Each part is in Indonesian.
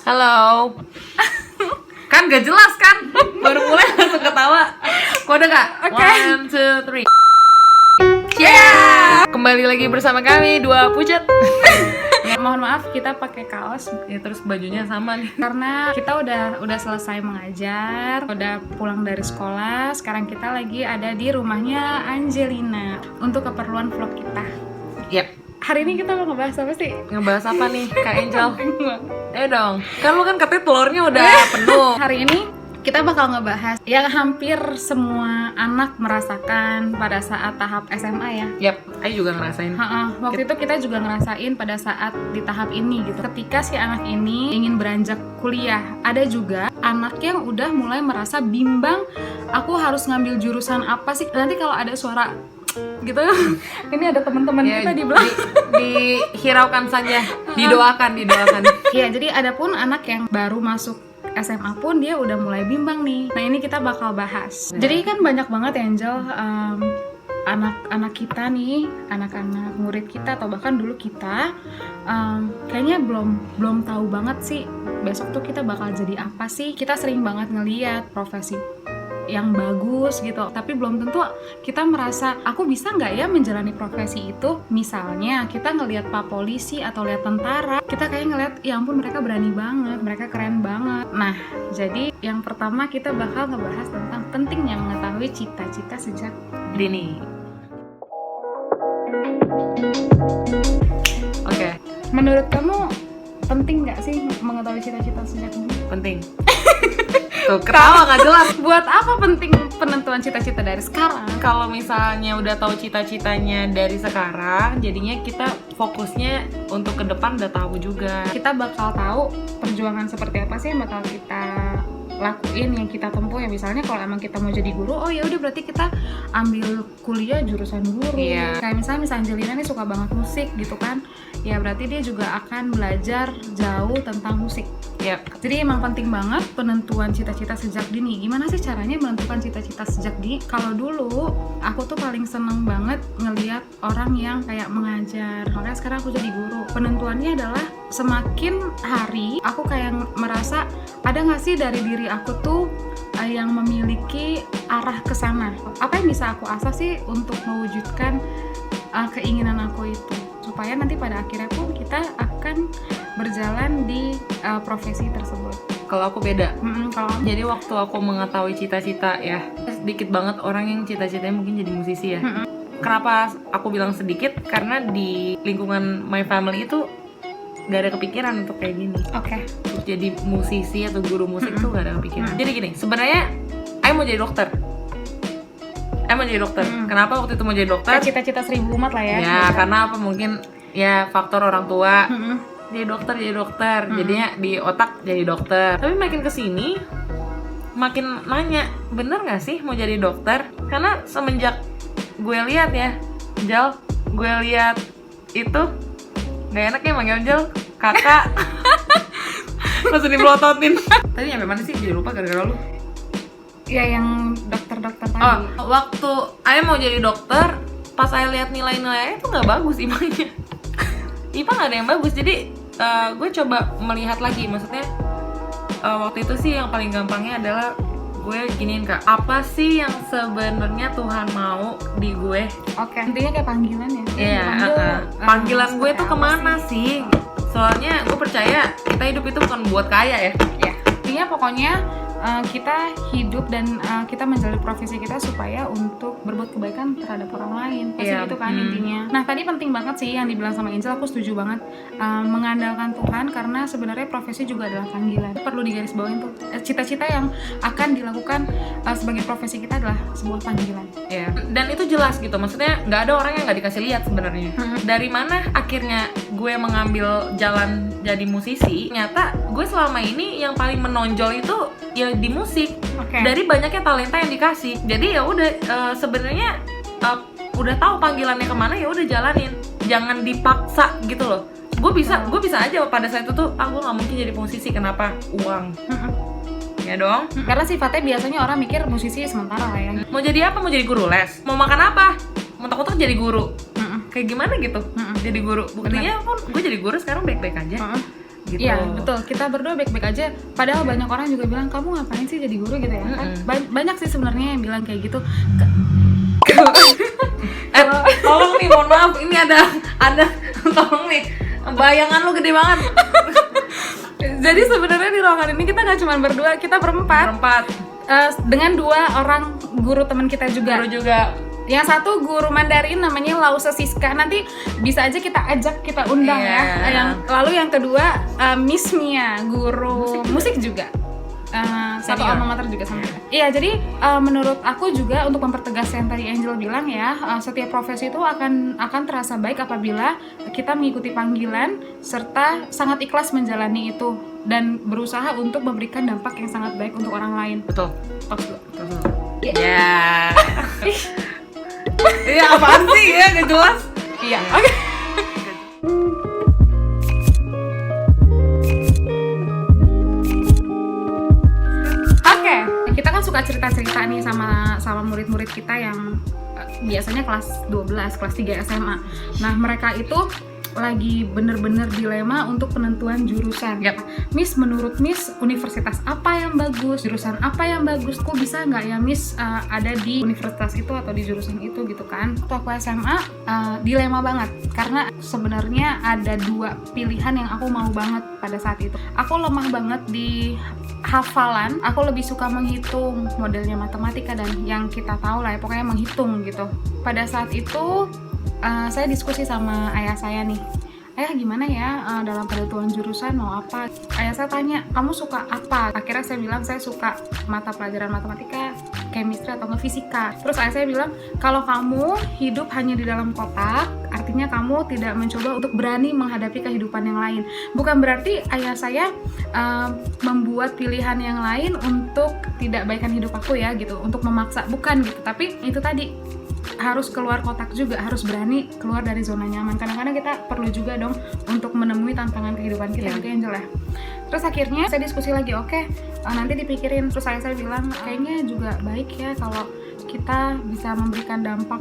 Halo. Kan gak jelas kan? Baru mulai langsung ketawa. Kode gak? Oke. 1, 2, 3. Yeah. Kembali lagi bersama kami dua pucat. Ya, mohon maaf kita pakai kaos Ya terus bajunya sama nih. karena kita udah selesai mengajar, udah pulang dari sekolah. Sekarang kita lagi ada di rumahnya Angelina untuk keperluan vlog kita. Yap. Hari ini kita mau ngebahas apa sih? Ngebahas apa nih Kak Angel? Dong. Kan lu kan katanya telurnya udah penuh. Hari ini kita bakal ngebahas yang hampir semua anak merasakan pada saat tahap SMA ya. Yap, Ayu juga ngerasain. Waktu itu kita juga ngerasain pada saat di tahap ini gitu. Ketika si anak ini ingin beranjak kuliah, ada juga anak yang udah mulai merasa bimbang, aku harus ngambil jurusan apa sih? Nanti kalau ada suara gitu, ini ada teman-teman Ya, kita di belakang. dihiraukan saja, didoakan. Iya, jadi ada pun anak yang baru masuk SMA pun dia udah mulai bimbang nih. Nah ini kita bakal bahas. Jadi kan banyak banget ya Angel, anak-anak kita nih, anak-anak murid kita atau bahkan dulu kita, kayaknya belum tahu banget sih besok tuh kita bakal jadi apa sih. Kita sering banget ngeliat profesi yang bagus gitu, tapi belum tentu kita merasa aku bisa nggak ya menjalani profesi itu. Misalnya kita ngelihat pak polisi atau lihat tentara, kita kayak ngelihat ya ampun mereka berani banget, mereka keren banget. Nah jadi yang pertama kita bakal ngebahas tentang pentingnya mengetahui cita-cita sejak Dini. Oke. Menurut kamu penting nggak sih mengetahui cita-cita sejak dini? Penting. Tuh, ketawa gak jelas. Buat apa penting penentuan cita-cita dari sekarang? Kalau misalnya udah tahu cita-citanya dari sekarang, jadinya kita fokusnya untuk ke depan udah tahu juga. Kita bakal tahu perjuangan seperti apa sih yang bakal kita lakuin, yang kita tempuh ya. Misalnya kalau emang kita mau jadi guru, oh ya udah berarti kita ambil kuliah jurusan guru. Iya. Kayak misalnya Angelina nih suka banget musik gitu kan, ya berarti dia juga akan belajar jauh tentang musik. Yap. Jadi emang penting banget penentuan cita-cita sejak dini. Gimana sih caranya menentukan cita-cita sejak dini? Kalau dulu aku tuh paling seneng banget ngelihat orang yang kayak mengajar, makanya sekarang aku jadi guru. Penentuannya adalah semakin hari aku kayak merasa ada nggak sih dari diri aku tuh yang memiliki arah ke sana. Apa yang bisa aku asah sih untuk mewujudkan keinginan aku itu, supaya nanti pada akhirnya pun kita akan berjalan di profesi tersebut. Kalau aku beda. Kalau Jadi waktu aku mengetahui cita-cita ya, sedikit banget orang yang cita-citanya mungkin jadi musisi ya. Kenapa aku bilang sedikit? Karena di lingkungan my family itu gak ada kepikiran untuk kayak gini. Oke. Untuk jadi musisi atau guru musik tuh gak ada kepikiran. Jadi gini, sebenarnya Ayu mau jadi dokter. Kenapa waktu itu mau jadi dokter? Cita-cita 1000 umat lah ya. Ya, karena apa? Mungkin ya faktor orang tua. Jadi dokter. Jadinya di otak jadi dokter. Tapi makin kesini makin nanya, bener nggak sih mau jadi dokter? Karena semenjak gue lihat ya, Jal, gue lihat itu nggak enak ya manggil Jal, kakak. Langsung dipelototin. Tadi nyampe mana sih? Jadi lupa gara-gara lu. Ya yang dokter-dokter tadi. Waktu Aya mau jadi dokter, pas Aya lihat nilai-nilainya itu nggak bagus IPA-nya. IPA nggak ada yang bagus, jadi gue coba melihat lagi. Maksudnya waktu itu sih yang paling gampangnya adalah gue giniin Kak, apa sih yang sebenarnya Tuhan mau di gue? Oke. Intinya kayak panggilan ya. Iya. Panggilan gue tuh kemana sih? Soalnya gue percaya kita hidup itu bukan buat kaya ya. Ya. Intinya pokoknya kita hidup dan kita menjalani profesi kita supaya untuk berbuat kebaikan terhadap orang lain. Pasti gitu kan intinya. Nah tadi penting banget sih yang dibilang sama Angel, aku setuju banget. Mengandalkan Tuhan, karena sebenarnya profesi juga adalah panggilan. Perlu digarisbawahin tuh, cita-cita yang akan dilakukan sebagai profesi kita adalah sebuah panggilan. Iya. Dan itu jelas gitu, maksudnya nggak ada orang yang nggak dikasih lihat sebenarnya. Dari mana akhirnya gue mengambil jalan jadi musisi? Ternyata gue selama ini yang paling menonjol itu ya di musik. Dari banyaknya talenta yang dikasih. Jadi ya udah sebenarnya udah tahu panggilannya kemana, ya udah jalanin. Jangan dipaksa gitu loh. Gue bisa aja pada saat itu tuh gue nggak mungkin jadi musisi. Kenapa? Uang. Ya dong. Karena sifatnya biasanya orang mikir musisi sementara lah ya. Mau jadi apa? Mau jadi guru les? Mau makan apa? Mentok-mentok jadi guru. Kayak gimana gitu? Jadi guru. Buktinya pun gue jadi guru sekarang baik-baik aja. gitu. Iya betul, kita berdua baik-baik aja. Padahal banyak orang juga bilang kamu ngapain sih jadi guru gitu ya. Banyak sih sebenarnya yang bilang kayak gitu. Tolong nih, mohon maaf, ini ada tolong nih, bayangan lu gede banget. Jadi sebenarnya di ruangan ini kita nggak cuma berdua, kita berempat. Dengan 2 orang guru teman kita juga. Guru juga. Yang satu guru Mandarin namanya Lausa Siska, nanti bisa aja kita undang ya. Lalu yang kedua Miss Mia, guru musik juga. Satu alma mater juga sama kita. Iya, jadi menurut aku juga untuk mempertegas yang tadi Angel bilang ya, setiap profesi itu akan terasa baik apabila kita mengikuti panggilan serta sangat ikhlas menjalani itu dan berusaha untuk memberikan dampak yang sangat baik untuk orang lain. Betul. Talks dulu. Ya. Iya, apaan sih ya, gak jelas. Iya, oke. Oke, kita kan suka cerita-cerita nih sama murid-murid kita yang biasanya kelas 12, kelas 3 SMA. Nah, mereka itu lagi bener-bener dilema untuk penentuan jurusan. Miss, menurut Miss, universitas apa yang bagus? Jurusan apa yang bagus? Kok bisa nggak ya Miss ada di universitas itu atau di jurusan itu gitu kan? Waktu aku SMA dilema banget karena sebenarnya ada 2 pilihan yang aku mau banget pada saat itu. Aku lemah banget di hafalan, aku lebih suka menghitung, modelnya matematika dan yang kita tahu lah ya, pokoknya menghitung gitu. Pada saat itu saya diskusi sama ayah saya nih, ayah gimana ya dalam penentuan jurusan mau apa? Ayah saya tanya, kamu suka apa? Akhirnya saya bilang saya suka mata pelajaran matematika, chemistry atau fisika. Terus ayah saya bilang, kalau kamu hidup hanya di dalam kotak, artinya kamu tidak mencoba untuk berani menghadapi kehidupan yang lain. Bukan berarti ayah saya membuat pilihan yang lain untuk tidak baikkan hidup aku ya gitu, untuk memaksa, bukan gitu. Tapi itu tadi, harus keluar kotak juga, harus berani keluar dari zona nyaman. Kadang-kadang kita perlu juga dong untuk menemui tantangan kehidupan kita gitu Angel ya. Terus akhirnya saya diskusi lagi, oke, nanti dipikirin. Terus saya bilang kayaknya juga baik ya kalau kita bisa memberikan dampak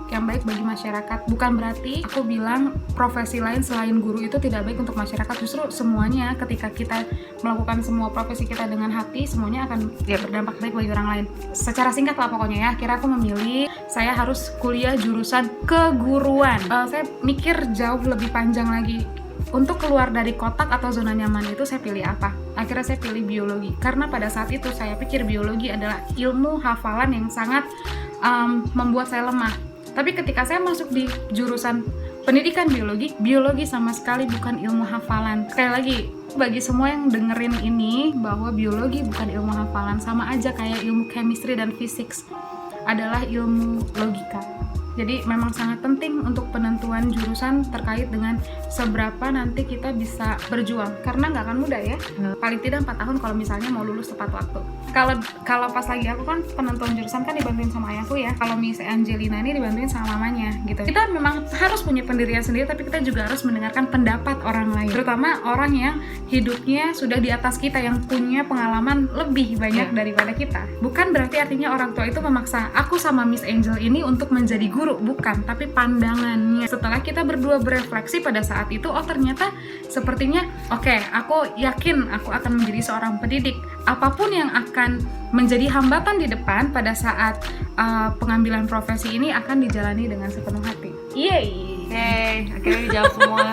yang baik bagi masyarakat. Bukan berarti aku bilang profesi lain selain guru itu tidak baik untuk masyarakat. Justru semuanya, ketika kita melakukan semua profesi kita dengan hati, semuanya akan berdampak baik bagi orang lain. Secara singkat lah pokoknya ya, akhirnya aku memilih saya harus kuliah jurusan keguruan. Saya mikir jauh lebih panjang lagi. Untuk keluar dari kotak atau zona nyaman itu saya pilih apa? Akhirnya saya pilih biologi. Karena pada saat itu saya pikir biologi adalah ilmu hafalan yang sangat membuat saya lemah. Tapi ketika saya masuk di jurusan pendidikan biologi sama sekali bukan ilmu hafalan. Sekali lagi, bagi semua yang dengerin ini, bahwa biologi bukan ilmu hafalan, sama aja kayak ilmu chemistry dan physics adalah ilmu logika. Jadi memang sangat penting untuk penentuan jurusan terkait dengan seberapa nanti kita bisa berjuang. Karena nggak akan mudah ya. Paling tidak 4 tahun kalau misalnya mau lulus tepat waktu. Kalau pas lagi aku kan penentuan jurusan kan dibantuin sama ayahku ya. Kalau Miss Angelina ini dibantuin sama mamanya gitu. Kita memang harus punya pendirian sendiri, tapi kita juga harus mendengarkan pendapat orang lain. Terutama orang yang hidupnya sudah di atas kita, yang punya pengalaman lebih banyak daripada kita. Bukan berarti artinya orang tua itu memaksa aku sama Miss Angel ini untuk menjadi guru. Bukan, tapi pandangannya. Setelah kita berdua berefleksi pada saat itu, oh ternyata sepertinya oke, aku yakin aku akan menjadi seorang pendidik. Apapun yang akan menjadi hambatan di depan pada saat pengambilan profesi ini akan dijalani dengan sepenuh hati. Yeay, akhirnya dijawab semua.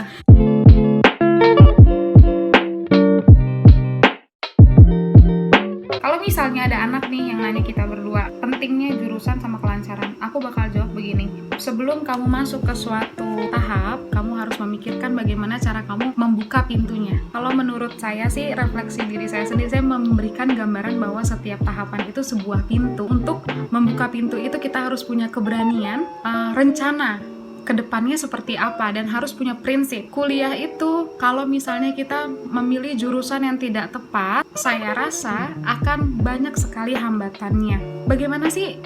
Kalau misalnya ada anak nih yang nanya kita berdua, pentingnya jurusan sama kelancaran, aku bakal jawab begini. Sebelum kamu masuk ke suatu tahap, kamu harus memikirkan bagaimana cara kamu membuka pintunya. Kalau menurut saya sih, refleksi diri saya sendiri, saya memberikan gambaran bahwa setiap tahapan itu sebuah pintu. Untuk membuka pintu itu kita harus punya keberanian, rencana kedepannya seperti apa, dan harus punya prinsip. Kuliah itu kalau misalnya kita memilih jurusan yang tidak tepat, saya rasa akan banyak sekali hambatannya. Bagaimana sih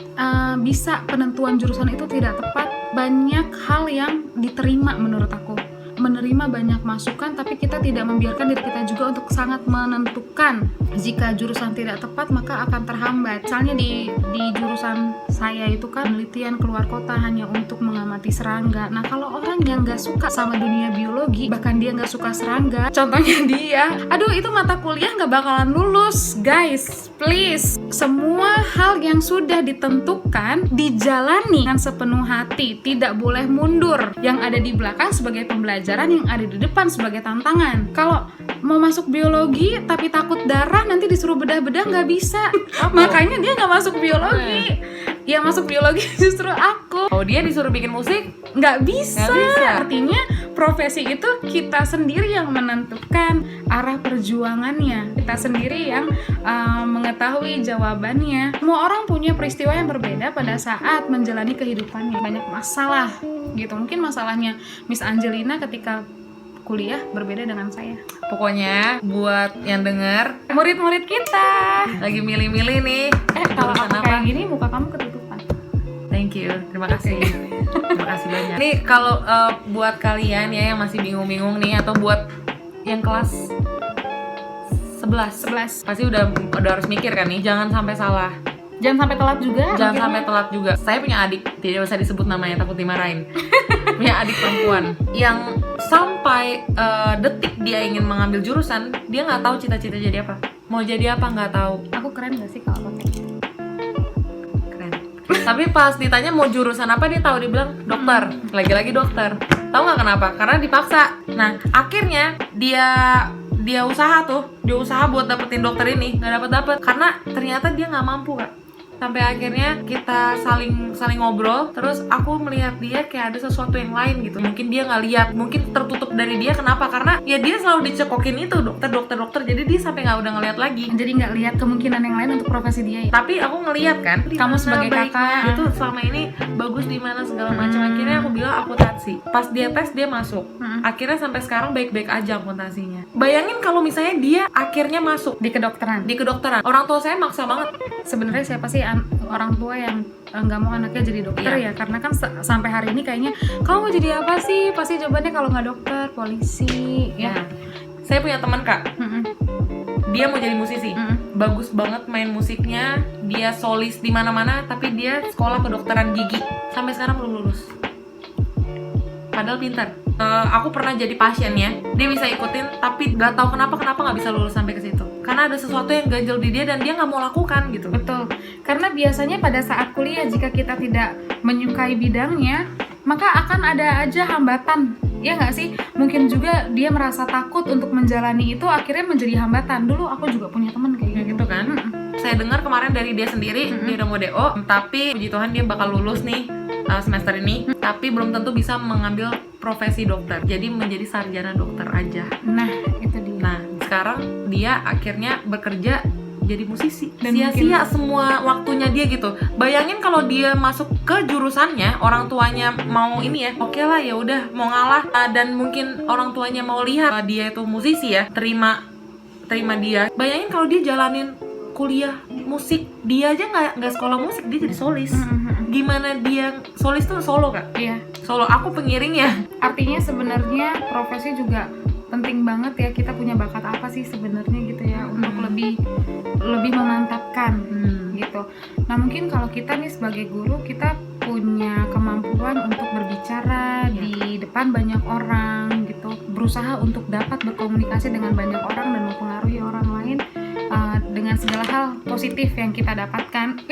bisa penentuan jurusan itu tidak tepat? Banyak hal yang diterima menurut aku. menerima banyak masukan, tapi kita tidak membiarkan diri kita juga untuk sangat menentukan. Jika jurusan tidak tepat maka akan terhambat. Misalnya di jurusan saya itu kan penelitian keluar kota hanya untuk mengamati serangga. Nah kalau orang yang nggak suka sama dunia biologi, bahkan dia nggak suka serangga, contohnya dia, aduh itu mata kuliah nggak bakalan lulus. Guys, please, semua hal yang sudah ditentukan dijalani dengan sepenuh hati, tidak boleh mundur. Yang ada di belakang sebagai pembelajaran, yang ada di depan sebagai tantangan. Kalau mau masuk biologi tapi takut darah, nanti disuruh bedah-bedah nggak bisa. Makanya dia nggak masuk biologi. Yang masuk biologi justru aku. Oh, dia disuruh bikin musik? Nggak bisa. Nggak bisa. Artinya profesi itu kita sendiri yang menentukan arah perjuangannya, kita sendiri yang mengetahui jawabannya. Semua orang punya peristiwa yang berbeda pada saat menjalani kehidupannya. Banyak masalah gitu. Mungkin masalahnya Miss Angelina ketika kuliah berbeda dengan saya. Pokoknya buat yang denger, Murid-murid kita lagi milih-milih nih kalau jurusan aku kayak gini muka kamu ketutupan. Thank you, terima kasih. Terima kasih banyak. Nih kalau buat kalian ya yang masih bingung-bingung nih, atau buat yang kelas 11 pasti udah harus mikir kan nih, jangan sampai salah. Jangan sampai telat juga. Jangan sampai telat juga. Saya punya adik, tidak usah disebut namanya, takut dimarahin. Punya adik perempuan yang sampai detik dia ingin mengambil jurusan, dia nggak tahu cita-cita jadi apa. Mau jadi apa nggak tahu. Aku keren gak sih kalau pakai gitu? Keren. Tapi pas ditanya mau jurusan apa, dia tahu, dia bilang dokter. Lagi-lagi dokter. Tahu nggak kenapa? Karena dipaksa. Nah akhirnya dia usaha buat dapetin dokter ini, nggak dapet karena ternyata dia nggak mampu, Kak. Sampai akhirnya kita saling ngobrol, terus aku melihat dia kayak ada sesuatu yang lain gitu. Mungkin dia nggak lihat, mungkin tertutup dari dia. Kenapa? Karena ya dia selalu dicekokin itu dokter, jadi dia sampai nggak udah ngeliat lagi. Jadi nggak lihat kemungkinan yang lain untuk profesi dia ya? Tapi aku ngeliat kan, Kamu sebagai kakak itu selama ini bagus di mana segala macam. Akhirnya aku bilang akuntansi. Pas dia tes dia masuk. Akhirnya sampai sekarang baik-baik aja akuntansinya. Bayangin kalau misalnya dia akhirnya masuk Di kedokteran. Orang tua saya maksa banget. Sebenarnya siapa sih orang tua yang nggak mau anaknya jadi dokter ya? Karena kan sampai hari ini kayaknya kamu mau jadi apa sih? Pasti jawabannya kalau nggak dokter, polisi ya. Saya punya teman, Kak. Dia mau jadi musisi. Bagus banget main musiknya, dia solis di mana-mana, tapi dia sekolah kedokteran gigi. Sampai sekarang belum lulus. Padahal pintar. Aku pernah jadi pasiennya, dia bisa ikutin, tapi nggak tahu kenapa nggak bisa lulus sampai ke situ. Karena ada sesuatu yang ganjel di dia dan dia nggak mau lakukan gitu. Betul. Karena biasanya pada saat kuliah jika kita tidak menyukai bidangnya, maka akan ada aja hambatan. Ya nggak sih? Mungkin juga dia merasa takut untuk menjalani itu, akhirnya menjadi hambatan. Dulu aku juga punya teman kayak gitu kan. Saya dengar kemarin dari dia sendiri, dia udah mau DO, tapi puji Tuhan dia bakal lulus nih semester ini, tapi belum tentu bisa mengambil profesi dokter. Jadi menjadi sarjana dokter aja. Nah, itu dia. Nah, sekarang dia akhirnya bekerja jadi musisi. Dan sia-sia semua waktunya dia gitu. Bayangin kalau dia masuk ke jurusannya, orang tuanya mau ini ya, oke lah ya udah mau ngalah, dan mungkin orang tuanya mau lihat dia itu musisi ya, terima dia. Bayangin kalau dia jalanin kuliah musik, dia aja nggak sekolah musik, dia jadi solis. Gimana dia solis tuh solo, Kak? Iya. Solo, aku pengiringnya. Artinya sebenarnya profesi juga penting banget ya, kita punya bakat apa sih sebenarnya gitu ya, untuk lebih memantapkan gitu. Nah mungkin kalau kita nih sebagai guru, kita punya kemampuan untuk berbicara di depan banyak orang gitu, berusaha untuk dapat berkomunikasi dengan banyak orang dan mempengaruhi orang lain dengan segala hal positif yang kita dapatkan.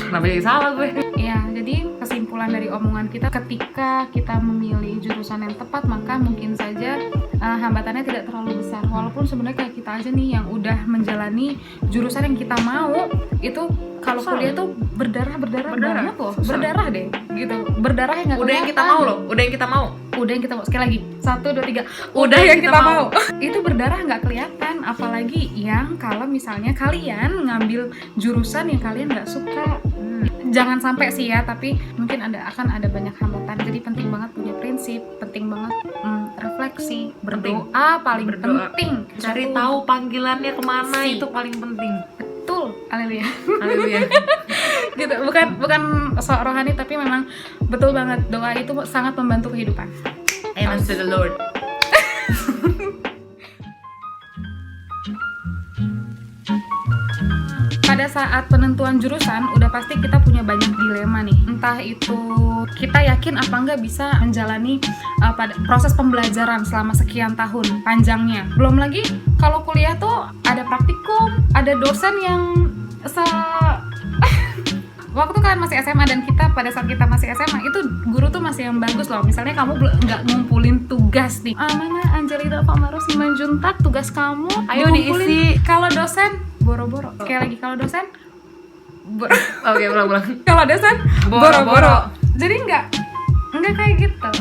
Kenapa jadi salah gue? Ya, jadi kesimpulan dari omongan kita, ketika kita memilih jurusan yang tepat, maka mungkin saja hambatannya tidak terlalu besar. Walaupun sebenarnya kayak kita aja nih yang udah menjalani jurusan yang kita mau, itu kalau kuliah tuh berdarah banget loh. Susah. Berdarah deh, gitu. Berdarah yang nggak Udah yang kita mau loh, udah yang kita mau. Sekali lagi, 1, 2, 3. Udah yang kita mau. Itu berdarah nggak kelihatan, apalagi yang kalau misalnya kalian ngambil jurusan yang kalian nggak suka. Jangan sampai sih ya, tapi mungkin akan ada banyak hambatan. Jadi penting banget punya prinsip, penting banget refleksi, berdoa paling penting. Cari tahu panggilannya kemana, itu paling penting. Betul, haleluya. Haleluya. Gitu, bukan sok rohani, tapi memang betul banget, doa itu sangat membantu kehidupan. unto the Lord. Pada saat penentuan jurusan, udah pasti kita punya banyak dilema nih. Entah itu kita yakin apa enggak bisa menjalani pada proses pembelajaran selama sekian tahun panjangnya. Belum lagi kalau kuliah tuh ada praktikum, ada dosen yang waktu kan masih SMA dan kita pada saat kita masih SMA itu guru tuh masih yang bagus loh. Misalnya kamu nggak ngumpulin tugas nih, mana Angelina Famaro Simanjuntak, tugas kamu Ayo ngumpulin. diisi. Kalau dosen boro-boro. Sekali lagi, kalau dosen Oke, ulang-ulang. kalau dosen Boro-boro. boro-boro. Jadi nggak kayak gitu.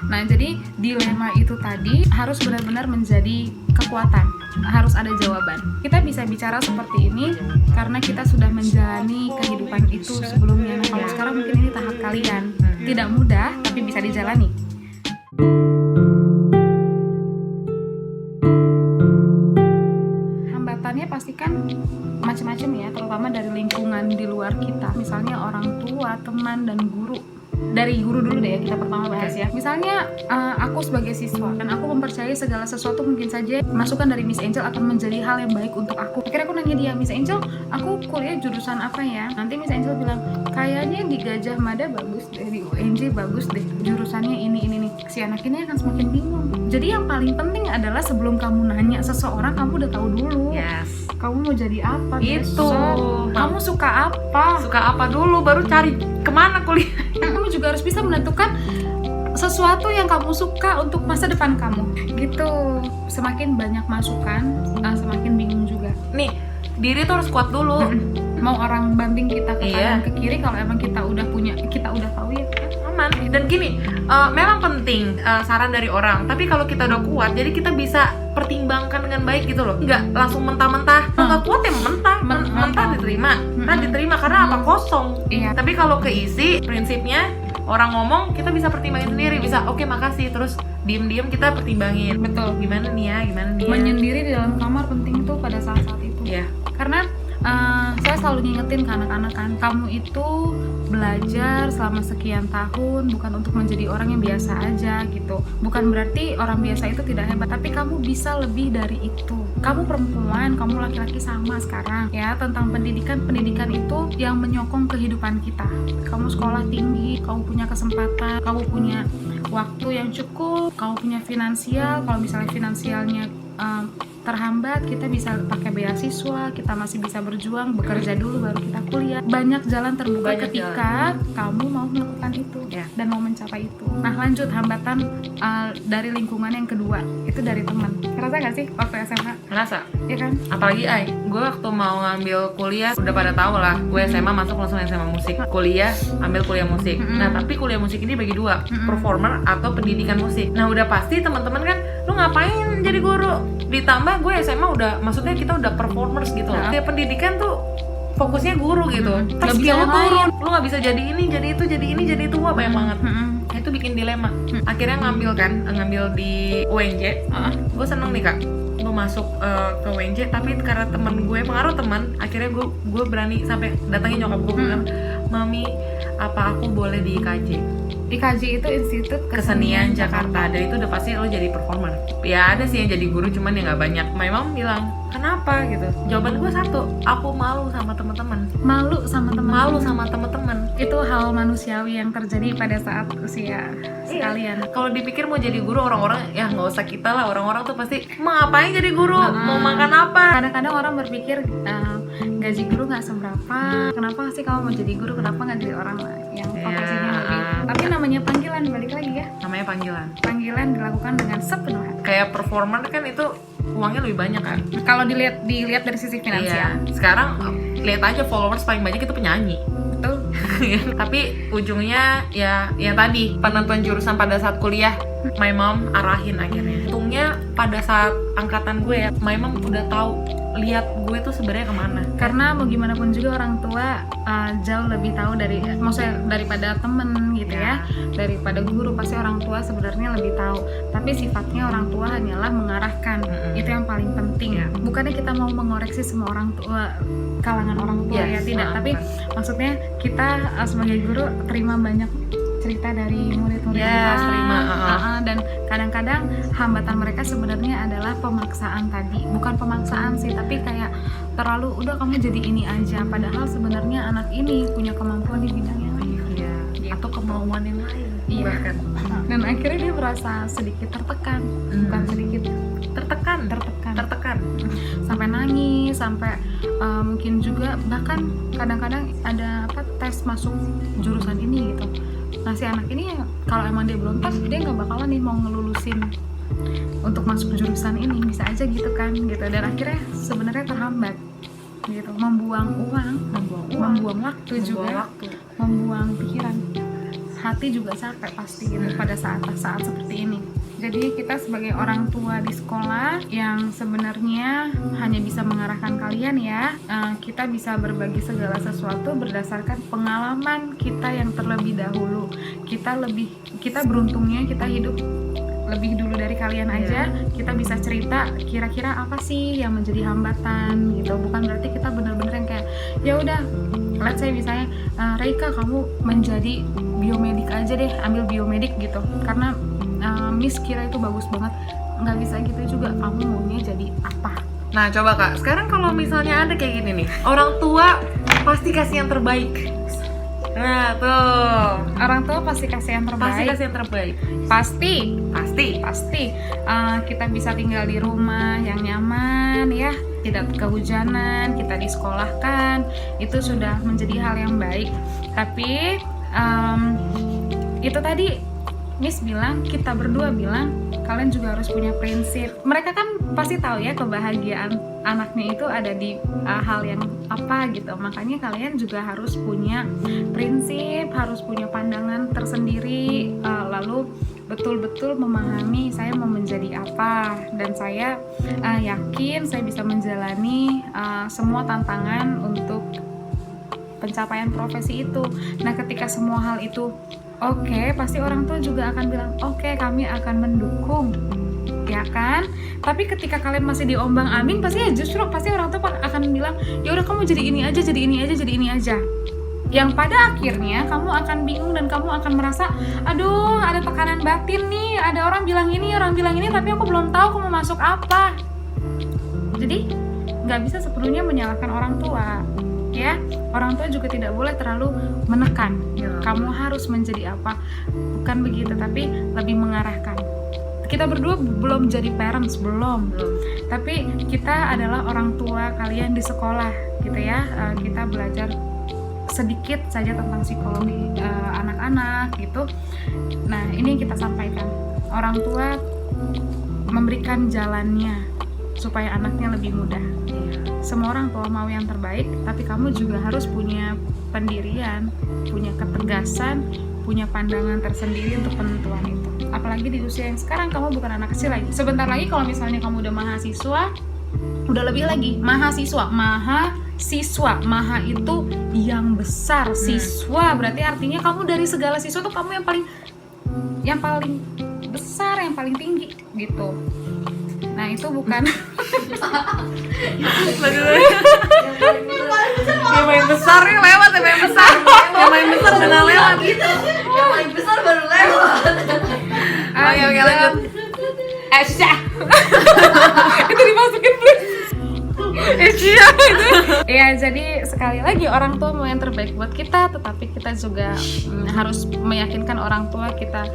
Nah, jadi dilema itu tadi harus benar-benar menjadi kekuatan. Harus ada jawaban. Kita bisa bicara seperti ini karena kita sudah menjalani kehidupan itu sebelumnya. Nah, kalau sekarang mungkin ini tahap kalian. Tidak mudah, tapi bisa dijalani. Hambatannya pastikan macam-macam ya, terutama dari lingkungan di luar kita. Misalnya orang tua, teman, dan guru. Dari guru dulu deh ya, kita pertama bahas ya. Misalnya aku sebagai siswa dan aku mempercayai segala sesuatu mungkin saja masukan dari Miss Angel akan menjadi hal yang baik untuk aku. Akhirnya aku nanya dia, Miss Angel, aku kuliah jurusan apa ya? Nanti Miss Angel bilang, kayaknya di Gajah Mada bagus deh, di UNJ bagus deh, jurusannya ini nih. Si anak ini akan semakin bingung. Jadi yang paling penting adalah sebelum kamu nanya seseorang, kamu udah tahu dulu. Yes. Kamu mau jadi apa Itu. besok? Kamu suka apa? Suka apa dulu baru cari kemana kuliah. Kamu juga harus bisa menentukan sesuatu yang kamu suka untuk masa depan kamu gitu. Semakin banyak masukan, semakin bingung juga. Nih, diri tuh harus kuat dulu. Mau orang banting kita ke kanan Iya. ke kiri, kalau emang kita udah tahu ya Aman. Dan gini, memang penting saran dari orang, tapi kalau kita udah kuat, jadi kita bisa pertimbangkan dengan baik gitu loh. Nggak langsung mentah-mentah. Kalau nggak kuat ya mentah diterima. Diterima karena apa? Kosong. Iya. Tapi kalau keisi, prinsipnya orang ngomong kita bisa pertimbangin sendiri, bisa oke makasih, terus diem-diem kita pertimbangin. Betul. Gimana nih ya. Menyendiri di dalam kamar penting tuh pada saat-saat itu. Iya. Karena saya selalu ngingetin ke anak-anak kan, kamu itu belajar selama sekian tahun bukan untuk menjadi orang yang biasa aja gitu. Bukan berarti orang biasa itu tidak hebat, tapi kamu bisa lebih dari itu. Kamu perempuan, kamu laki-laki sama sekarang ya. Tentang pendidikan itu yang menyokong kehidupan kita. Kamu sekolah tinggi, kamu punya kesempatan, kamu punya waktu yang cukup, kamu punya finansial. Kalau misalnya finansialnya terhambat, kita bisa pakai beasiswa, kita masih bisa berjuang, bekerja dulu baru kita kuliah. Banyak jalan terbuka ketika kamu mau melakukan itu dan mau mencapai itu. Nah, lanjut hambatan dari lingkungan yang kedua, itu dari teman. Ngerasa gak sih waktu SMA? Ngerasa. Iya kan? Apalagi gue waktu mau ngambil kuliah udah pada tahu lah, gue SMA masuk langsung SMA musik, kuliah ambil kuliah musik. Nah tapi kuliah musik ini bagi dua, performer atau pendidikan musik. Nah udah pasti teman-teman kan, lu ngapain jadi guru? Ditambah gue SMA udah, maksudnya kita udah performers gitu loh. Kayak pendidikan tuh fokusnya guru gitu. Terus skill lu turun, lu nggak bisa jadi ini, jadi itu, jadi ini, jadi itu, wah banyak banget. Nah, itu bikin dilema. Akhirnya ngambil di UNJ. Gue seneng nih kak, gue masuk ke UNJ, tapi karena temen gue, pengaruh teman, akhirnya gue berani sampai datangin nyokap gue bilang, Mami, apa aku boleh di IKJ? IKJ itu Institut Kesenian Jakarta, dan itu udah pasti lo jadi performer. Ya ada sih yang jadi guru, cuman ya nggak banyak. Memang bilang, kenapa gitu? Jawaban gue satu, aku malu sama teman-teman. Malu sama teman-teman. Itu hal manusiawi yang terjadi pada saat usia sekalian. Kalau dipikir mau jadi guru, orang-orang ya nggak usah kita lah. Orang-orang tuh pasti mau ngapain jadi guru, mau makan apa? Kadang-kadang orang berpikir gaji guru nggak seberapa. Kenapa sih kamu mau jadi guru? Kenapa nggak jadi orang yang profesinya lebih? Tapi namanya panggilan, balik lagi ya. Namanya panggilan. Panggilan dilakukan dengan sepenuh hati. Kayak performer kan itu uangnya lebih banyak kan? Kalau dilihat dari sisi finansial. Iya. Sekarang lihat aja followers paling banyak itu penyanyi. Betul. Tapi ujungnya ya tadi penentuan jurusan pada saat kuliah, my mom arahin akhirnya. Untungnya pada saat angkatan gue ya, my mom udah tahu lihat gue tuh sebenarnya kemana. Karena mau gimana pun juga orang tua jauh lebih tahu maksudnya daripada temen gitu ya, daripada guru. Pasti orang tua sebenarnya lebih tahu. Tapi sifatnya orang tua hanyalah mengarahkan. Itu yang paling penting. Bukannya kita mau mengoreksi semua orang tua, kalangan orang tua ya tidak. Tapi maksudnya kita sebagai guru terima banyak cerita dari murid-murid Yes, kita. terima, Dan kadang-kadang hambatan mereka sebenarnya adalah pemaksaan tadi. Bukan pemaksaan sih, tapi kayak terlalu udah kamu jadi ini aja. Padahal sebenarnya anak ini punya kemampuan di bidang yang lain. Iya, atau kemauan yang lain. Iya. Bahkan Dan akhirnya dia merasa sedikit tertekan, bukan sedikit tertekan, sampai nangis, sampai mungkin juga bahkan kadang-kadang ada tes masuk jurusan ini gitu. Nah si anak ini kalau emang dia belum tes, dia nggak bakalan nih mau ngelulusin untuk masuk jurusan ini, bisa aja gitu kan gitu. Dan akhirnya sebenarnya terhambat gitu, membuang uang, membuang waktu juga, membuang pikiran, hati juga capek pasti gitu pada saat-saat seperti ini. Jadi kita sebagai orang tua di sekolah yang sebenarnya hanya bisa mengarahkan kalian ya, kita bisa berbagi segala sesuatu berdasarkan pengalaman kita yang terlebih dahulu. Kita beruntungnya kita hidup lebih dulu dari kalian aja. Kita bisa cerita kira-kira apa sih yang menjadi hambatan gitu. Bukan berarti kita benar-benar yang kayak ya udah, let's say misalnya Reika kamu menjadi biomedik aja deh, ambil biomedik gitu karena Miss kira itu bagus banget. Nggak bisa gitu juga, kamu maunya jadi apa. Nah coba Kak, sekarang kalau misalnya ada kayak gini nih, orang tua pasti kasih yang terbaik. Nah tuh, Orang tua pasti kasih yang terbaik. Pasti. Kita bisa tinggal di rumah yang nyaman ya, tidak kehujanan, kita disekolahkan, itu sudah menjadi hal yang baik. Tapi itu tadi Miss bilang, kita berdua bilang, kalian juga harus punya prinsip. Mereka kan pasti tahu ya kebahagiaan anaknya itu ada di hal yang apa gitu. Makanya kalian juga harus punya prinsip, harus punya pandangan tersendiri, lalu betul-betul memahami saya mau menjadi apa. Dan saya yakin saya bisa menjalani semua tantangan untuk pencapaian profesi itu. Nah ketika semua hal itu oke, pasti orang tua juga akan bilang oke, kami akan mendukung, ya kan? Tapi ketika kalian masih diombang-ambing, pasti orang tua akan bilang ya udah kamu jadi ini aja. Yang pada akhirnya kamu akan bingung dan kamu akan merasa aduh ada tekanan batin nih, ada orang bilang ini, tapi aku belum tahu aku mau masuk apa. Jadi nggak bisa sepenuhnya menyalahkan orang tua. Ya, orang tua juga tidak boleh terlalu menekan. Kamu harus menjadi apa? Bukan begitu, tapi lebih mengarahkan. Kita berdua belum jadi parents, belum. Tapi kita adalah orang tua kalian di sekolah, gitu ya. Kita belajar sedikit saja tentang psikologi anak-anak, gitu. Nah, ini yang kita sampaikan. Orang tua memberikan jalannya supaya anaknya lebih mudah. Semua orang tua mau yang terbaik, tapi kamu juga harus punya pendirian, punya ketegasan, punya pandangan tersendiri untuk penentuan itu. Apalagi di usia yang sekarang, kamu bukan anak kecil lagi. Sebentar lagi kalau misalnya kamu udah mahasiswa, udah lebih lagi, mahasiswa, maha itu yang besar, siswa berarti artinya kamu dari segala siswa tuh kamu yang paling besar, yang paling tinggi gitu. Nah itu bukan yang paling besar yang lewat, yang paling besar udah lewat gitu. Yang paling besar baru lewat. Oke, lanjut. Syah. Itu dimasukin please. Syah itu. Ya jadi sekali lagi orang tua mau yang terbaik buat kita, tetapi kita juga harus meyakinkan orang tua kita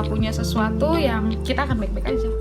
punya sesuatu yang kita akan baik-baik aja.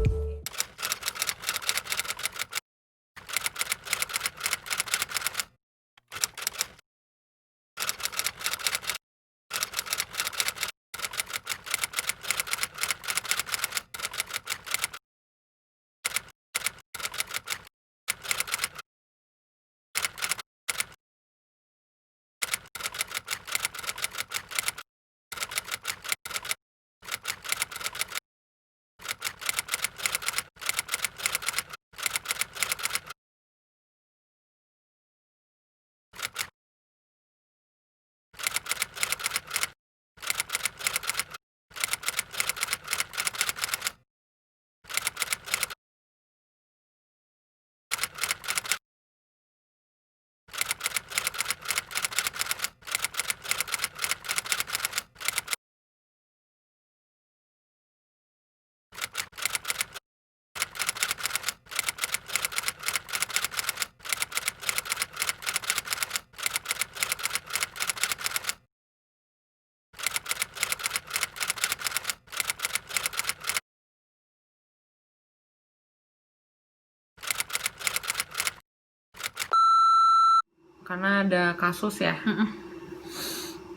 karena ada kasus ya. Mm-mm.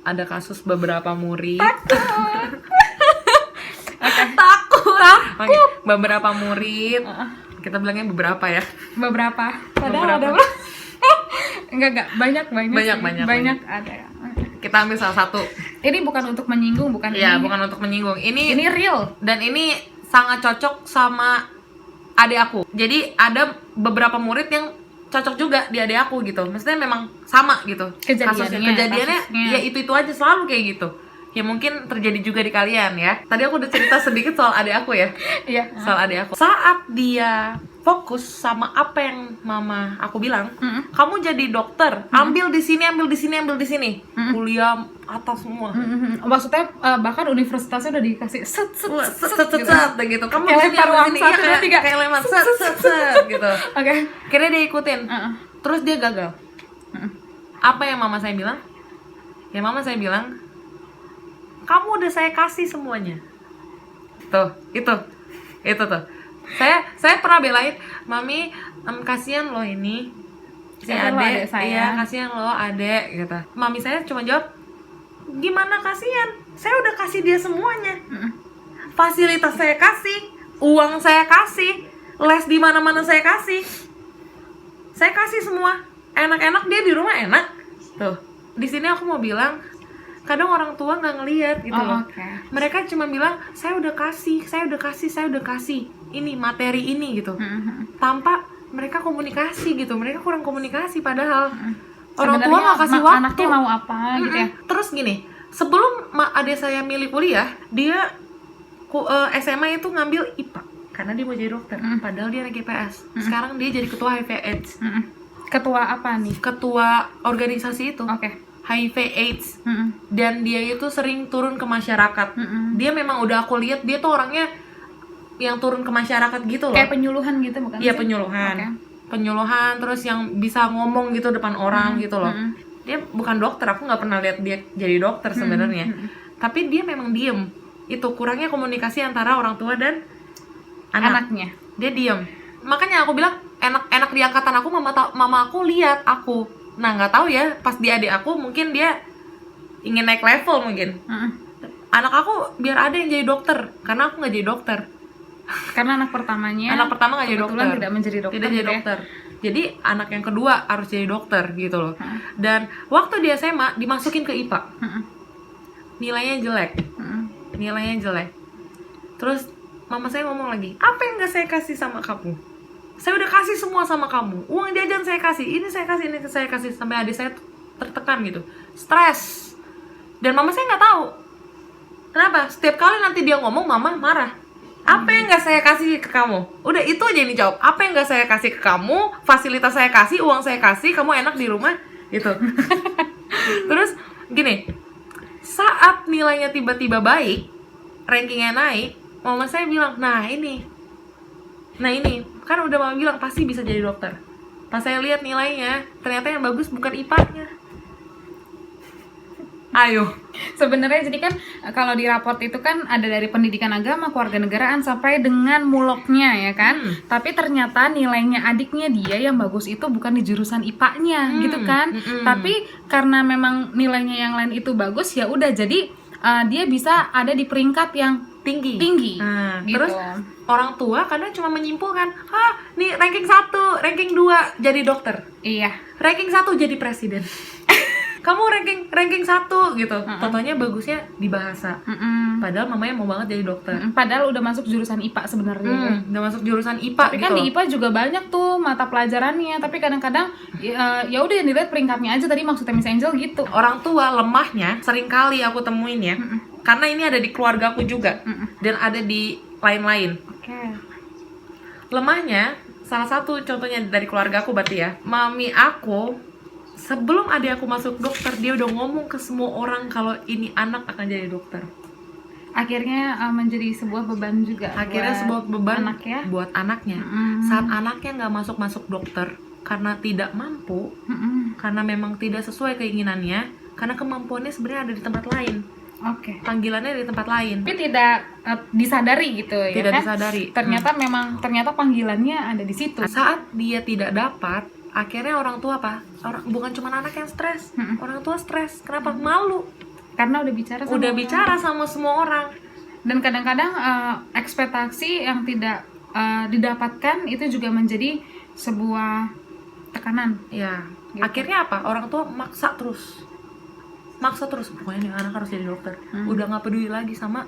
Ada kasus beberapa murid. Takut. Oke, beberapa murid. Kita bilangnya beberapa ya. Beberapa. Beberapa. Padahal ada berapa? Enggak, banyak Banyak, sih. banyak. Ada ya. Kita ambil salah satu. Ini bukan untuk menyinggung, bukan Ya, ini. bukan untuk menyinggung. Ini Ini real. dan ini sangat cocok sama adik aku. Jadi ada beberapa murid yang cocok juga di adik aku gitu. Maksudnya memang sama gitu. Kejadiannya, Kejadiannya kasusnya. ya itu aja selalu kayak gitu. Ya mungkin terjadi juga di kalian ya. Tadi aku udah cerita sedikit soal adik aku ya. Iya. Soal adik aku. Saat dia fokus sama apa yang mama aku bilang, Mm-mm. kamu jadi dokter, ambil di sini, ambil di sini, ambil di sini. Kuliah atas semua. Maksudnya bahkan universitasnya udah dikasih set Set, set, set, gitu. set, gitu. Kamu Kayak di sini, lempar ambil uang sini. satu, Iya, dua, tiga. kayak lempar set, set, set, gitu. Oke. Akhirnya dia ikutin. Heeh. Terus dia gagal. Apa yang mama saya bilang? Ya mama saya bilang, kamu udah saya kasih semuanya. Tuh, itu tuh. Saya pernah belain, mami, kasihan loh ini si Kasihan lo adek adek saya. iya kasihan loh adek gitu. Mami saya cuma jawab, gimana kasihan? Saya udah kasih dia semuanya. Fasilitas saya kasih, uang saya kasih, les di mana-mana saya kasih semua. Enak-enak dia di rumah enak. Tuh, di sini aku mau bilang, kadang orang tua nggak ngelihat gitu Oh, loh. oke. Mereka cuma bilang, saya udah kasih ini materi ini gitu, tanpa mereka komunikasi gitu. Mereka kurang komunikasi padahal orang tua Sebenarnya nggak kasih waktu. anaknya mau apa gitu ya. Terus gini, sebelum adik saya milih kuliah, dia SMA itu ngambil IPA karena dia mau jadi dokter. Padahal dia anak IPS. Sekarang dia jadi ketua HIV/AIDS, Ketua apa nih? ketua organisasi itu. Oke. HIV/AIDS. Dan dia itu sering turun ke masyarakat. Dia memang udah aku lihat dia tuh orangnya yang turun ke masyarakat gitu loh. Kayak penyuluhan gitu bukan Iya, sih? penyuluhan. Oke. Penyuluhan, terus yang bisa ngomong gitu depan orang gitu loh. Dia bukan dokter, aku nggak pernah lihat dia jadi dokter sebenarnya. Tapi dia memang diem. Itu kurangnya komunikasi antara orang tua dan Anaknya. Dia diem. Makanya aku bilang enak di angkatan aku, mama aku lihat aku. Nah, nggak tahu ya, pas di adik aku mungkin dia ingin naik level mungkin. Anak aku biar ada yang jadi dokter, karena aku nggak jadi dokter. Karena anak pertamanya Anak pertama nggak jadi dokter. kebetulan tidak menjadi dokter. Tidak jadi gitu ya. dokter. Jadi anak yang kedua harus jadi dokter gitu loh. Dan waktu di SMA dimasukin ke IPA. Nilainya jelek. Terus mama saya ngomong lagi, apa yang nggak saya kasih sama kamu? Saya udah kasih semua sama kamu. Uang jajan saya kasih, ini saya kasih, sampai adik saya tertekan gitu, stres. Dan mama saya nggak tahu kenapa. Setiap kali nanti dia ngomong, mama marah. Apa yang nggak saya kasih ke kamu? Udah itu aja yang dijawab. Apa yang nggak saya kasih ke kamu? Fasilitas saya kasih, uang saya kasih, kamu enak di rumah gitu. Terus gini, saat nilainya tiba-tiba baik, rankingnya naik, mama saya bilang, nah ini kan udah mama bilang pasti bisa jadi dokter. Pas saya lihat nilainya, ternyata yang bagus bukan IPA-nya. Ayo. Sebenarnya jadi kan kalau di raport itu kan ada dari pendidikan agama, kewarganegaraan sampai dengan muloknya ya kan. Tapi ternyata nilainya adiknya dia yang bagus itu bukan di jurusan IPA-nya gitu kan. Tapi karena memang nilainya yang lain itu bagus ya udah jadi dia bisa ada di peringkat yang tinggi. Nah, gitu. terus orang tua kadang cuma menyimpulkan, nih ranking 1, ranking 2 jadi dokter. Iya. Ranking 1 jadi presiden. Kamu ranking 1 gitu. Totonya bagusnya di bahasa. Padahal mamanya mau banget jadi dokter. Padahal udah masuk jurusan IPA sebenarnya. Udah masuk jurusan IPA Tapi gitu. kan di IPA juga banyak tuh mata pelajarannya. Tapi kadang-kadang ya udah yang dilihat peringkatnya aja, tadi maksudnya Miss Angel gitu. Orang tua lemahnya sering kali aku temuin ya. Karena ini ada di keluarga aku juga. Dan ada di lain-lain. Oke. Lemahnya, salah satu contohnya dari keluarga aku berarti ya, mami aku sebelum adik aku masuk dokter, dia udah ngomong ke semua orang kalau ini anak akan jadi dokter. Akhirnya menjadi sebuah beban juga. Akhirnya buat sebuah beban anak ya. buat anaknya. Saat anaknya nggak masuk dokter karena tidak mampu, karena memang tidak sesuai keinginannya, karena kemampuannya sebenarnya ada di tempat lain. Oke. Panggilannya di tempat lain. Tapi tidak disadari gitu Tidak ya kan? disadari. Ternyata panggilannya ada di situ. Saat dia tidak dapat akhirnya orang tua bukan cuma anak yang stres, orang tua stres. Kenapa? Malu, karena udah bicara sama orang. bicara sama semua orang. Dan kadang-kadang ekspektasi yang tidak didapatkan itu juga menjadi sebuah tekanan. Ya, Gitu. akhirnya apa? Orang tua maksa terus, pokoknya nih anak harus jadi dokter. Udah nggak peduli lagi sama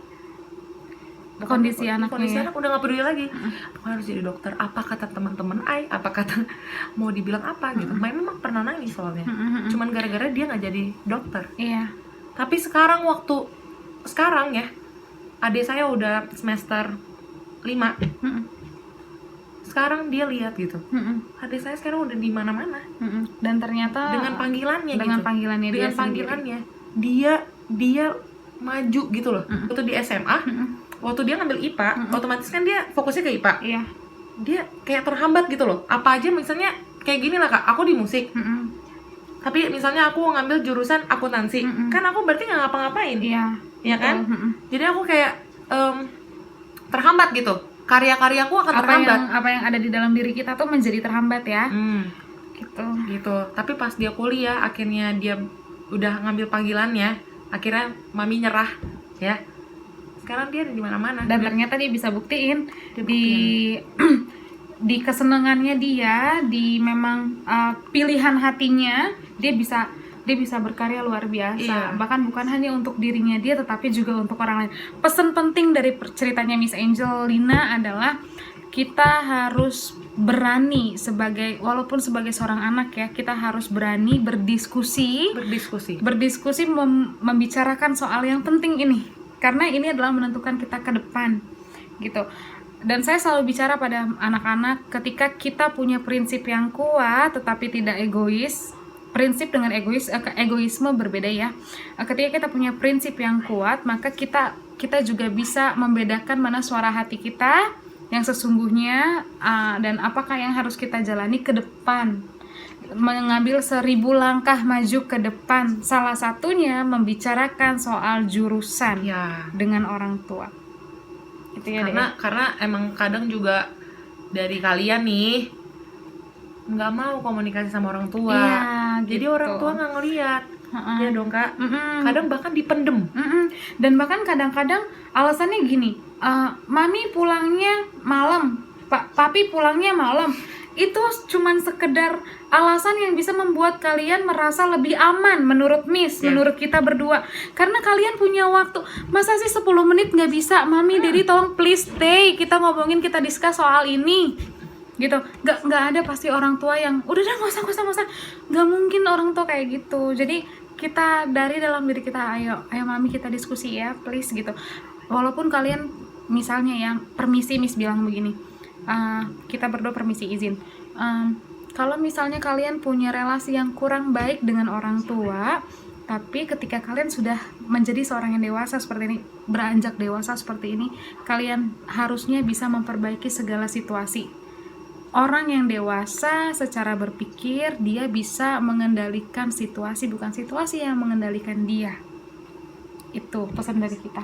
Kondisi anaknya, kondisi ya. anak udah nggak peduli lagi. Pokoknya harus jadi dokter. Apa kata teman-teman apa kata mau dibilang apa gitu. Memang pernah nangis soalnya. Cuman gara-gara dia nggak jadi dokter. Iya. Tapi sekarang ya, adik saya udah semester 5. Sekarang dia lihat gitu. Adik saya sekarang udah di mana-mana. Dan ternyata Dengan panggilannya dengan gitu. panggilannya dia Dengan panggilannya dia maju gitu loh. Waktu di SMA, waktu dia ngambil IPA, otomatis kan dia fokusnya ke IPA. Iya. Dia kayak terhambat gitu loh. Apa aja misalnya kayak gini lah Kak, aku di musik. Tapi misalnya aku ngambil jurusan akuntansi, kan aku berarti nggak ngapa-ngapain. Iya. Ya kan? Jadi aku kayak terhambat gitu. Karya-karyaku akan terhambat. Apa yang ada di dalam diri kita tuh menjadi terhambat ya. Gitu. Tapi pas dia kuliah, akhirnya dia udah ngambil panggilannya, akhirnya mami nyerah ya. Sekarang dia di mana-mana. Dan ternyata dia bisa buktiin di kesenangannya dia, di memang pilihan hatinya, dia bisa berkarya luar biasa. Iya. Bahkan bukan hanya untuk dirinya dia, tetapi juga untuk orang lain. Pesan penting dari ceritanya Miss Angelina adalah kita harus berani walaupun sebagai seorang anak ya, kita harus berani berdiskusi membicarakan soal yang penting ini, karena ini adalah menentukan kita ke depan gitu. Dan saya selalu bicara pada anak-anak, ketika kita punya prinsip yang kuat tetapi tidak egois. Prinsip dengan egoisme berbeda ya. Ketika kita punya prinsip yang kuat, maka kita juga bisa membedakan mana suara hati kita yang sesungguhnya, dan apakah yang harus kita jalani ke depan. Mengambil 1000 langkah maju ke depan, salah satunya membicarakan soal jurusan Ya. dengan orang tua. Itu ya. Karena emang kadang juga dari kalian nih nggak mau komunikasi sama orang tua. Iya, jadi gitu. orang tua nggak ngeliat. Ya dong Kak. Kadang bahkan dipendem. Dan bahkan kadang-kadang alasannya gini, mami pulangnya malam, papi pulangnya malam. Itu cuman sekedar alasan yang bisa membuat kalian merasa lebih aman menurut Miss, menurut kita berdua. Karena kalian punya waktu. Masa sih 10 menit nggak bisa? Mami, Daddy tolong please stay, kita kita discuss soal ini gitu. Nggak ada pasti orang tua yang udah nggak usah. Nggak mungkin orang tua kayak gitu. Jadi kita dari dalam diri kita, ayo mami kita diskusi ya please gitu. Walaupun kalian misalnya ya, permisi Miss bilang begini, kita berdua permisi izin, kalau misalnya kalian punya relasi yang kurang baik dengan orang tua, tapi ketika kalian sudah menjadi seorang yang dewasa seperti ini, beranjak dewasa seperti ini, kalian harusnya bisa memperbaiki segala situasi. Orang yang dewasa secara berpikir, dia bisa mengendalikan situasi, bukan situasi yang mengendalikan dia. Itu pesan dari kita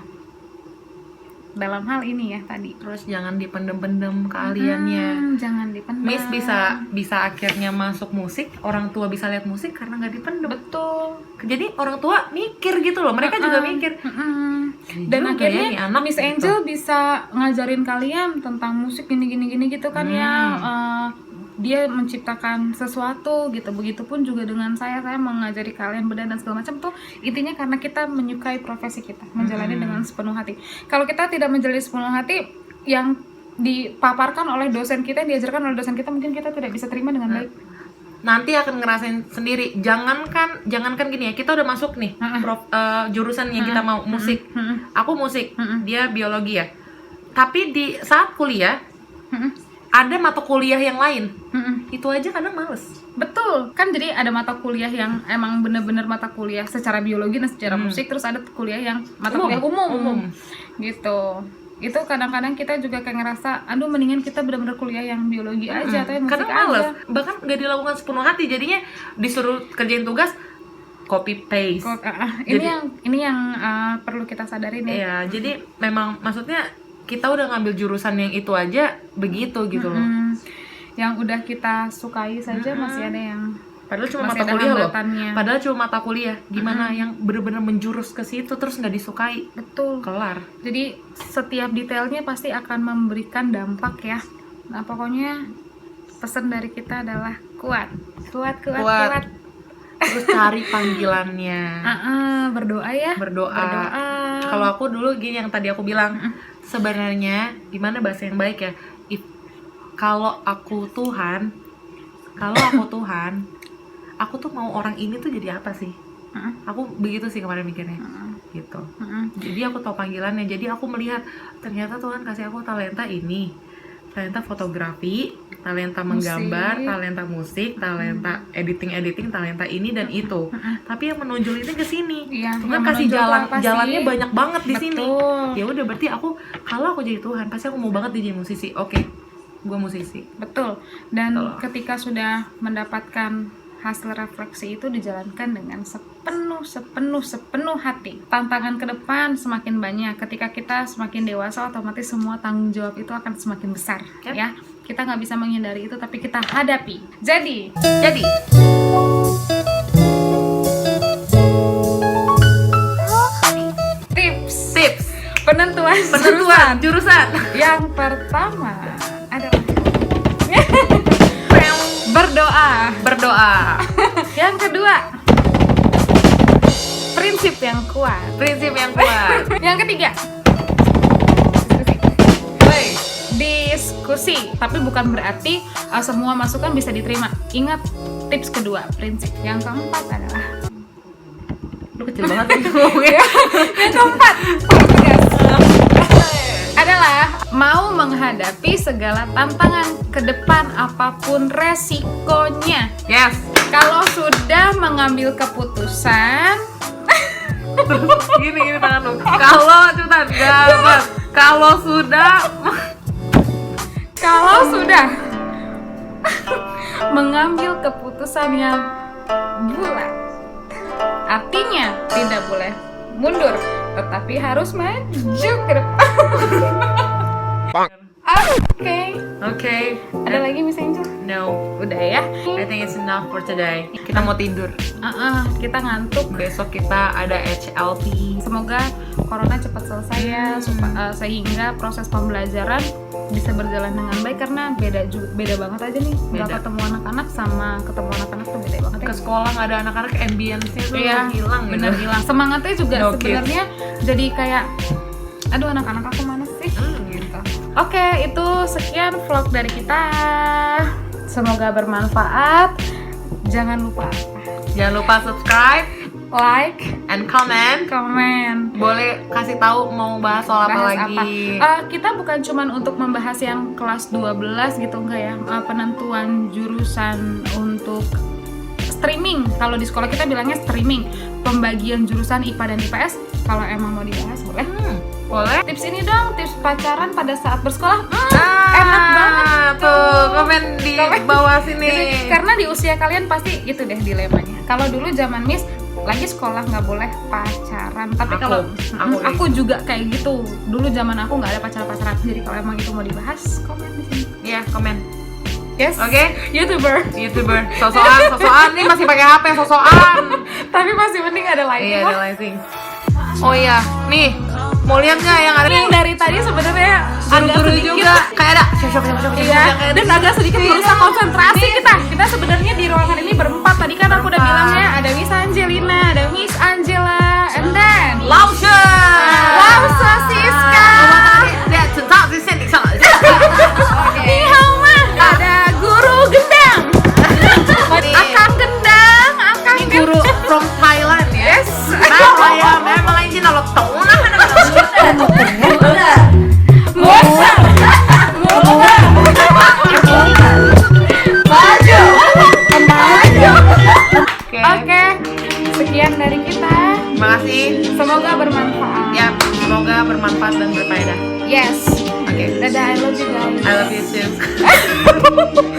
dalam hal ini ya tadi. Terus jangan dipendem-pendem keahliannya. Jangan dipendem. Miss bisa akhirnya masuk musik, orang tua bisa lihat musik karena nggak dipendem. Betul. Jadi orang tua mikir gitu loh, mereka juga mikir. Dan juga akhirnya ya, nih anak Miss gitu. Angel bisa ngajarin kalian tentang musik gini gitu kan ya. Dia menciptakan sesuatu gitu. Begitupun juga dengan saya mengajari kalian beda dan segala macam tuh, intinya karena kita menyukai profesi kita, menjalani dengan sepenuh hati. Kalau kita tidak menjalani sepenuh hati, yang dipaparkan oleh dosen kita, yang diajarkan oleh dosen kita, mungkin kita tidak bisa terima dengan baik. Nanti akan ngerasain sendiri. Jangankan gini ya, kita udah masuk nih jurusan yang kita mau, musik. Aku musik, dia biologi ya. Tapi di saat kuliah ada mata kuliah yang lain. Itu aja kadang males. Betul, kan jadi ada mata kuliah yang emang bener-bener mata kuliah secara biologi dan secara musik, terus ada kuliah yang mata kuliah umum. Gitu. Itu kadang-kadang kita juga kayak ngerasa, aduh mendingan kita bener-bener kuliah yang biologi aja atau yang musik kadang males. aja. Bahkan nggak dilakukan sepenuh hati, jadinya disuruh kerjain tugas copy paste. Ini yang perlu kita sadarin ya. Iya, jadi memang maksudnya kita udah ngambil jurusan yang itu aja begitu gitu loh. yang udah kita sukai saja masih ada yang Padahal cuma masih mata ada kuliah loh. hambatannya. Padahal cuma mata kuliah. Gimana yang bener-bener menjurus ke situ terus nggak disukai? Betul. Kelar. Jadi setiap detailnya pasti akan memberikan dampak ya. Nah pokoknya pesan dari kita adalah kuat. Kuat. Terus cari panggilannya. Berdoa ya. Berdoa. Kalau aku dulu gini yang tadi aku bilang, sebenarnya gimana bahasa yang baik ya? Kalau aku Tuhan, aku tuh mau orang ini tuh jadi apa sih? Aku begitu sih kemarin mikirnya, gitu. Jadi aku tahu panggilannya. Jadi aku melihat ternyata Tuhan kasih aku talenta ini, talenta fotografi, talenta menggambar, talenta musik, talenta editing, talenta ini dan itu. Tapi yang menonjol itu ke sini. Iya, Tuhan yang kasih menonjol apa jalannya sih? banyak banget di sini. Betul. Ya udah berarti kalau aku jadi Tuhan, pasti aku mau banget jadi musisi. Oke, gue musisi. Betul. Dan Betul. ketika sudah mendapatkan hasil refleksi itu dijalankan dengan sepenuh hati. Tantangan ke depan semakin banyak. Ketika kita semakin dewasa, otomatis semua tanggung jawab itu akan semakin besar. Yep. Ya, kita nggak bisa menghindari itu, tapi kita hadapi. Jadi tips penentuan jurusan. yang pertama adalah berdoa. Yang kedua, prinsip yang kuat. Yang ketiga, diskusi. Tapi bukan berarti semua masukan bisa diterima. Ingat tips kedua, prinsip. Yang keempat adalah Lu kecil banget nih ngomongnya. yang keempat, adalah mau menghadapi segala tantangan ke depan apapun resikonya. Yes. Kalau sudah mengambil keputusan, Gini tangan lu. Kalau sudah mengambil keputusan yang bulat, artinya tidak boleh mundur, tetapi harus maju ke depan. Oke. Ada lagi Miss Angel? No. Udah ya. I think it's enough for today. Kita mau tidur. Kita ngantuk. Besok kita ada HLP. Semoga corona cepat selesai ya, sehingga proses pembelajaran bisa berjalan dengan baik, karena beda banget aja nih. Nggak Beda. ketemu anak-anak sama ketemu anak-anak tuh beda banget ya. Ke sekolah nggak ada anak-anak, ambience-nya tuh hilang. Bener gitu. hilang. Semangatnya juga No sebenarnya jadi kayak, aduh anak-anak aku mana sih? Gitu. Oke, itu sekian vlog dari kita. Semoga bermanfaat. Jangan lupa Subscribe, like, and comment. Boleh kasih tahu mau bahas soal apa lagi. Kita bukan cuman untuk membahas yang kelas 12 gitu, enggak ya. Penentuan jurusan untuk streaming. Kalau di sekolah kita bilangnya streaming. Pembagian jurusan IPA dan IPS. Kalau emang mau dibahas boleh. Boleh. Tips ini dong, tips pacaran pada saat bersekolah. Enak banget tuh. Komen di bawah sini. Karena di usia kalian pasti itu deh dilemanya. Kalau dulu zaman Miss lagi sekolah nggak boleh pacaran, tapi aku juga kayak gitu. Dulu zaman aku nggak ada pacaran. Jadi kalau emang itu mau dibahas, komen di sini. Iya, komen. Yes. Oke. YouTuber. Sosokan nih masih pakai HP sosokan. Tapi masih mending ada lighting. Iya, ada lighting. Oh iya, nih mau lihat nggak yang ada Yang dari tadi sebenarnya agak guru sedikit juga kayak ada Iya, dan agak sedikit berusaha konsentrasi kita sebenarnya di ruangan ini berempat. Tadi kan aku udah bilang ya, ada Miss Angelina, ada Miss Angela, and then Lausa Siska, Ni Hao Ma, ada Guru Gendang, Akang Gendang, ini guru from Thailand ya. Yes. Oke, sekian dari kita. Makasih. Semoga bermanfaat. Ya, semoga bermanfaat dan berfaedah. Yes. Oke. Dadah, I love you guys. I love you too.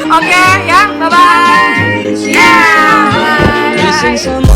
Oke, ya, bye bye. Yeah. Bye. Missing some